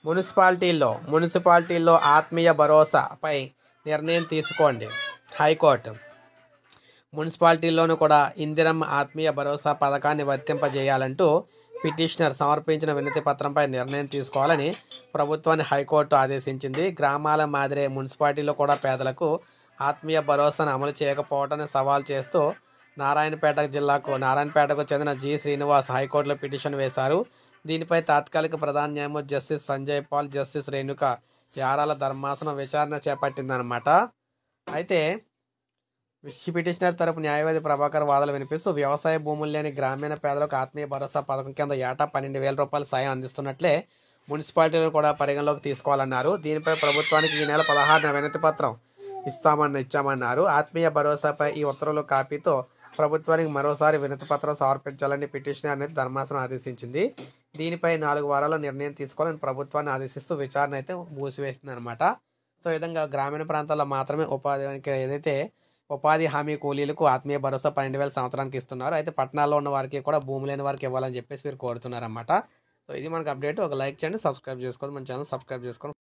మున్సిపాలిటీల్లో ఆత్మీయ భరోసాపై నిర్ణయం తీసుకోండి. హైకోర్టు మున్సిపాలిటీల్లోనూ కూడా ఇందిరమ్మ ఆత్మీయ భరోసా పథకాన్ని వర్తింపజేయాలంటూ పిటిషనర్ సమర్పించిన వినతి పత్రంపై నిర్ణయం తీసుకోవాలని ప్రభుత్వాన్ని హైకోర్టు ఆదేశించింది. గ్రామాల మాదిరే మున్సిపాలిటీలో కూడా పేదలకు ఆత్మీయ భరోసాను అమలు చేయకపోవటాన్ని సవాల్ చేస్తూ నారాయణపేటకు చెందిన జి. శ్రీనివాస్ హైకోర్టులో పిటిషన్ వేశారు. దీనిపై తాత్కాలిక ప్రధాన న్యాయమూర్తి జస్టిస్ సంజయ్ పాల్, జస్టిస్ రేణుక యారాల ధర్మాసనం విచారణ చేపట్టిందనమాట. అయితే పిటిషనర్ తరపు న్యాయవాది ప్రభాకర్ వాదనలు వినిపిస్తూ వ్యవసాయ భూములు లేని గ్రామీణ పేదలకు ఆత్మీయ భరోసా పథకం కింద ఏటా 12,000 రూపాయల సాయం అందిస్తున్నట్లే మున్సిపాలిటీలను కూడా పరిగణలోకి తీసుకోవాలన్నారు. దీనిపై ప్రభుత్వానికి ఈ నెల 16న వినతి పత్రం ఇచ్చామన్నారు. ఆత్మీయ భరోసాపై ఈ ఉత్తర్వుల కాపీతో ప్రభుత్వానికి మరోసారి వినతి పత్రం సమర్పించాలని పిటిషనర్ని ధర్మాసనం ఆదేశించింది. దీనిపై 4 వారాల్లో నిర్ణయం తీసుకోవాలని ప్రభుత్వాన్ని ఆదేశిస్తూ విచారణ అయితే మూసివేసింది అనమాట. సో ఈ విధంగా గ్రామీణ ప్రాంతాల్లో మాత్రమే ఉపాధి హామీ కూలీలకు ఆత్మీయ భరోసా 12,000 సంవత్సరానికి ఇస్తున్నారు. అయితే పట్టణాల్లో ఉన్న వారికి కూడా భూమి లేని వారికి ఇవ్వాలని చెప్పేసి మీరు కోరుతున్నారన్నమాట. సో ఇది మనకు అప్డేట్. ఒక లైక్ చేయండి, సబ్స్క్రైబ్ చేసుకోండి, మన ఛానల్ సబ్స్క్రైబ్ చేసుకోండి.